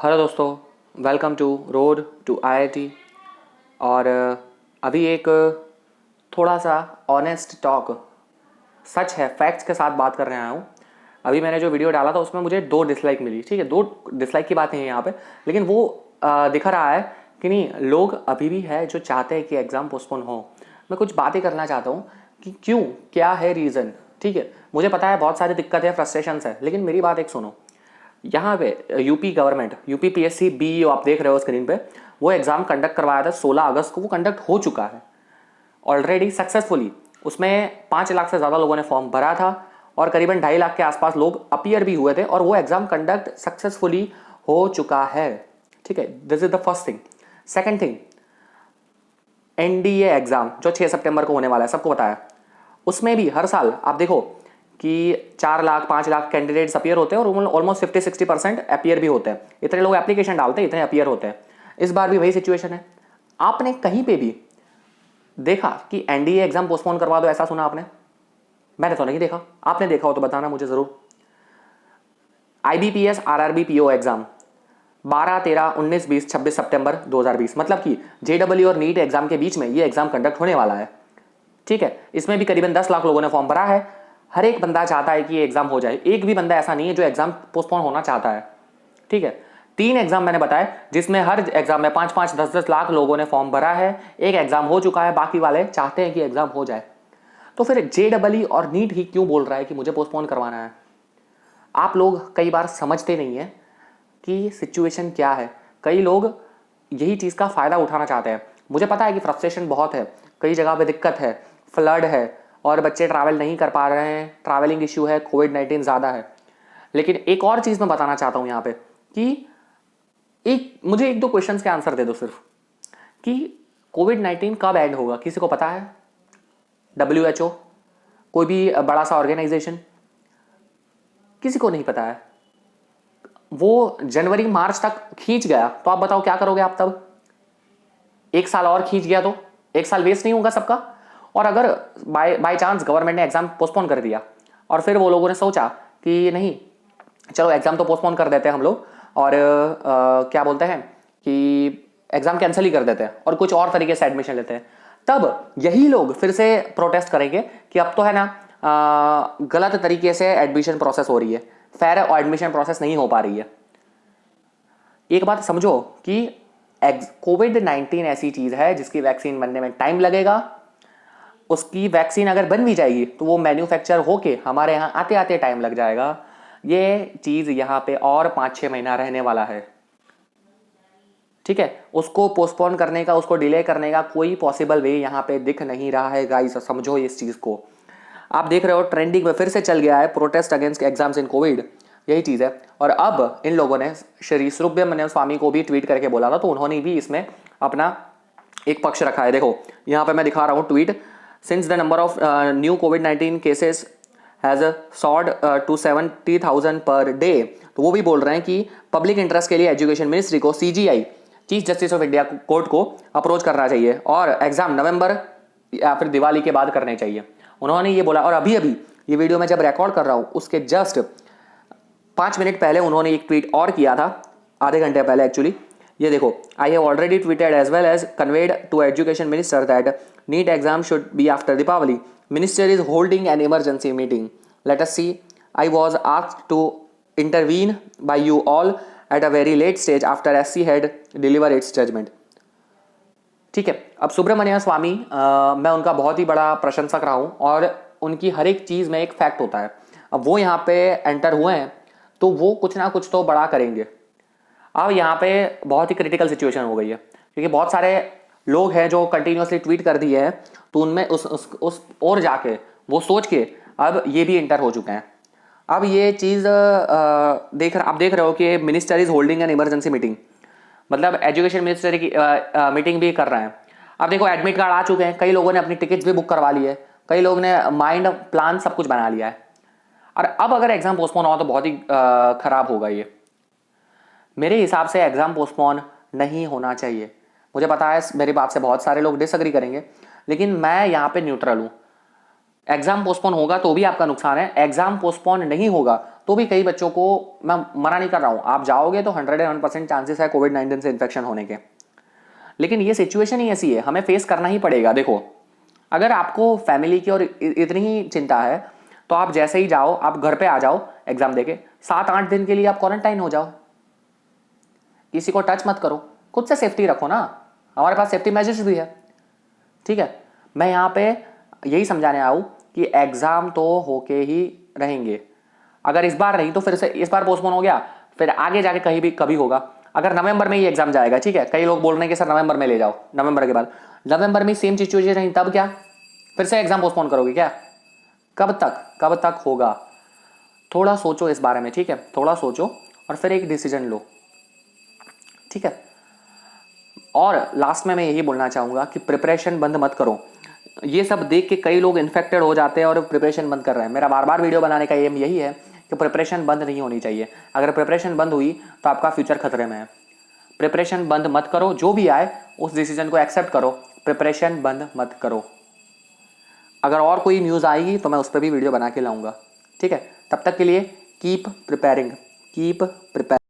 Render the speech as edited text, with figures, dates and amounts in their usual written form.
Hello दोस्तों, welcome to road to IIT. और अभी एक थोड़ा सा ऑनेस्ट टॉक, सच है, फैक्ट्स के साथ बात कर रहे आया हूँ। अभी मैंने जो वीडियो डाला था उसमें मुझे 2 डिसलाइक मिली। ठीक है, 2 डिसलाइक की बात नहीं है यहाँ पे, लेकिन वो दिखा रहा है कि नहीं, लोग अभी भी है जो चाहते हैं कि एग्ज़ाम पोस्टपोन हो। मैं कुछ बातें करना चाहता हूँ कि क्यों, क्या है रीज़न। ठीक है, मुझे पता है बहुत सारी दिक्कत है, फ्रस्ट्रेशंस है, लेकिन मेरी बात एक सुनो। यहाँ पे UP government, UP PSC BEO आप देख रहे हो स्क्रीन पे, वो एग्ज़ाम कंडक्ट करवाया था 16 अगस्त को। वो कंडक्ट हो चुका है ऑलरेडी सक्सेसफुली। उसमें 5 लाख से ज़्यादा लोगों ने फॉर्म भरा था और करीबन 2.5 लाख के आसपास लोग अपीयर भी हुए थे, और वो एग्ज़ाम कंडक्ट सक्सेसफुली हो चुका है। ठीक है, this is the first thing. Second thing, NDA exam जो 6 सितंबर को होने वाला है, सबको पता है। उसमें भी हर साल आप देखो कि 4 लाख 5 लाख कैंडिडेट्स अपीयर होते हैं और ऑलमोस्ट 50-60% अपीयर भी होते हैं। इतने लोग एप्लीकेशन डालते हैं, इतने अपीयर होते हैं। इस बार भी वही सिचुएशन है। आपने कहीं पे भी देखा कि एनडीए एग्जाम पोस्टपोन करवा दो, ऐसा सुना आपने? मैंने तो नहीं देखा। आपने देखा हो तो बताना मुझे जरूर। आईबीपीएस आरआरबी पीओ एग्जाम 12, 13, 19, 20, 26 सितंबर 2020, मतलब कि जेडब्ल्यू और नीट एग्जाम के बीच में ये एग्जाम कंडक्ट होने वाला है। ठीक है, इसमें भी करीबन 10 लाख लोगों ने फॉर्म भरा है। हर एक बंदा चाहता है कि ये एग्जाम हो जाए। एक भी बंदा ऐसा नहीं है जो एग्जाम पोस्टपोन होना चाहता है। ठीक है, 3 एग्जाम मैंने बताया जिसमें हर एग्जाम में 5-5, 10-10 लाख लोगों ने फॉर्म भरा है। एक एग्जाम हो चुका है, बाकी वाले चाहते हैं कि एग्जाम हो जाए। तो फिर जेडब्ल्यू और नीट ही क्यों बोल रहा है कि मुझे पोस्टपोन करवाना है? आप लोग कई बार समझते नहीं है कि सिचुएशन क्या है। कई लोग यही चीज़ का फ़ायदा उठाना चाहते हैं। मुझे पता है कि फ्रस्ट्रेशन बहुत है, कई जगह पे दिक्कत है, फ्लड है और बच्चे ट्रैवल नहीं कर पा रहे हैं, ट्रैवलिंग इशू है, कोविड-19 ज़्यादा है। लेकिन एक और चीज़ मैं बताना चाहता हूँ यहाँ पे कि मुझे 1-2 क्वेश्चंस के आंसर दे दो सिर्फ, कि कोविड-19 कब एंड होगा? किसी को पता है? WHO, कोई भी बड़ा सा ऑर्गेनाइजेशन? किसी को नहीं पता है। वो जनवरी मार्च तक खींच गया तो आप बताओ क्या करोगे आप तब? 1 साल और खींच गया तो 1 साल वेस्ट नहीं होगा सबका? और अगर बाय चांस गवर्नमेंट ने एग्जाम पोस्टपोन कर दिया और फिर वो लोगों ने सोचा कि नहीं, चलो एग्जाम तो पोस्टपोन कर देते हैं हम लोग, और क्या बोलते हैं कि एग्जाम कैंसिल ही कर देते हैं और कुछ और तरीके से एडमिशन लेते हैं, तब यही लोग फिर से प्रोटेस्ट करेंगे कि अब तो है ना, गलत तरीके से एडमिशन प्रोसेस हो रही है, फेयर एडमिशन प्रोसेस नहीं हो पा रही है। एक बात समझो कि कोविड-19 ऐसी चीज है जिसकी वैक्सीन बनने में टाइम लगेगा। उसकी वैक्सीन अगर बन भी जाएगी तो वो मैन्युफैक्चर होके हमारे यहाँ आते आते टाइम लग जाएगा। ये चीज यहाँ पे और 5-6 महीना रहने वाला है। ठीक है, उसको पोस्टपोन करने का, उसको डिले करने का कोई पॉसिबल वे यहाँ पे दिख नहीं रहा है गाइस, समझो इस चीज को। आप देख रहे हो ट्रेंडिंग में फिर से चल गया है प्रोटेस्ट अगेंस्ट एग्जाम्स इन कोविड, यही चीज़ है। और अब इन लोगों ने श्री सुब्रमण्यम स्वामी को भी ट्वीट करके बोला था, तो उन्होंने भी इसमें अपना एक पक्ष रखा है। देखो यहाँ पे मैं दिखा रहा हूँ tweet. Since the number of new कोविड-19 cases has soared to 70,000 per day, तो वो भी बोल रहे हैं कि पब्लिक इंटरेस्ट के लिए एजुकेशन मिनिस्ट्री को CGI, chief justice of India court को अप्रोच करना चाहिए और एग्जाम नवंबर या फिर दिवाली के बाद करने चाहिए, उन्होंने ये बोला। और अभी अभी ये वीडियो मैं जब रिकॉर्ड कर रहा हूँ उसके जस्ट 5 मिनट पहले उन्होंने एक ट्वीट और किया था, आधे घंटे पहले एक्चुअली। ये देखो, I have already tweeted as well as conveyed to education minister that NEET exam should be after Deepavali. Minister is holding an emergency meeting, let us see. I was asked to intervene by you all at a very late stage after SC had deliver its judgement. ठीक है, अब सुब्रमण्यम स्वामी मैं उनका बहुत ही बड़ा प्रशंसक रहा हूं और उनकी हर एक चीज में एक फैक्ट होता है। अब वो यहाँ पे एंटर हुए हैं तो वो कुछ ना कुछ तो बड़ा करेंगे। अब यहाँ पे बहुत ही क्रिटिकल सिचुएशन हो गई है क्योंकि बहुत सारे लोग हैं जो कंटिन्यूसली ट्वीट कर दिए हैं, तो उनमें उस और जाके वो सोच के अब ये भी एंटर हो चुके हैं। अब ये चीज आप देख रहे हो कि minister is holding an emergency meeting, मतलब एजुकेशन मिनिस्टर की मीटिंग भी कर रहे हैं। अब देखो एडमिट कार्ड आ चुके हैं, कई लोगों ने अपनी टिकट्स भी बुक करवा ली है, कई लोगों ने माइंड प्लान सब कुछ बना लिया है। और अब अगर एग्जाम पोस्टपोन हो तो बहुत ही खराब होगा ये। मेरे हिसाब से एग्जाम पोस्टपोन नहीं होना चाहिए। मुझे पता है मेरी बात से बहुत सारे लोग डिसएग्री करेंगे, लेकिन मैं यहाँ पे न्यूट्रल हूँ। एग्जाम पोस्टपोन होगा तो भी आपका नुकसान है, एग्जाम पोस्टपोन नहीं होगा तो भी कई बच्चों को, मैं मना नहीं कर रहा हूं, आप जाओगे तो 101% चांसेस है कोविड-19 से इन्फेक्शन होने के, लेकिन ये सिचुएशन ही ऐसी है, हमें फेस करना ही पड़ेगा। देखो, अगर आपको फैमिली की और इतनी ही चिंता है तो आप जैसे ही जाओ, आप घर पे आ जाओ एग्जाम देके, 7-8 दिन के लिए आप क्वारंटाइन हो जाओ, किसी को टच मत करो, खुद से सेफ्टी रखो ना, हमारे पास सेफ्टी मेजर्स भी है। ठीक है, मैं यहाँ पे यही समझाने आऊँ कि एग्जाम तो होके ही रहेंगे, अगर इस बार नहीं तो फिर से इस बार पोस्टपोन हो गया, फिर आगे जाके कहीं भी कभी होगा। अगर नवंबर में ही एग्जाम जाएगा, ठीक है, कई लोग बोल रहे हैं कि सर नवंबर में ले जाओ, नवंबर के बाद, नवंबर में सेम सिचुएशन रही तब क्या, फिर से एग्जाम पोस्टपोन करोगे क्या? कब तक होगा? थोड़ा सोचो इस बारे में, ठीक है, थोड़ा सोचो और फिर एक डिसीजन लो, ठीक है। और लास्ट में मैं यही बोलना चाहूँगा कि प्रिपरेशन बंद मत करो। ये सब देख के कई लोग इन्फेक्टेड हो जाते हैं और प्रिपरेशन बंद कर रहे हैं। मेरा बार बार वीडियो बनाने का एम यही है कि प्रिपरेशन बंद नहीं होनी चाहिए। अगर प्रिपरेशन बंद हुई तो आपका फ्यूचर खतरे में है। प्रिपरेशन बंद मत करो, जो भी आए उस डिसीजन को एक्सेप्ट करो, प्रिपरेशन बंद मत करो। अगर और कोई न्यूज़ आएगी तो मैं उस पर भी वीडियो बना के लाऊंगा, ठीक है। तब तक के लिए कीप प्रिपेयरिंग, कीप प्रिपेयर।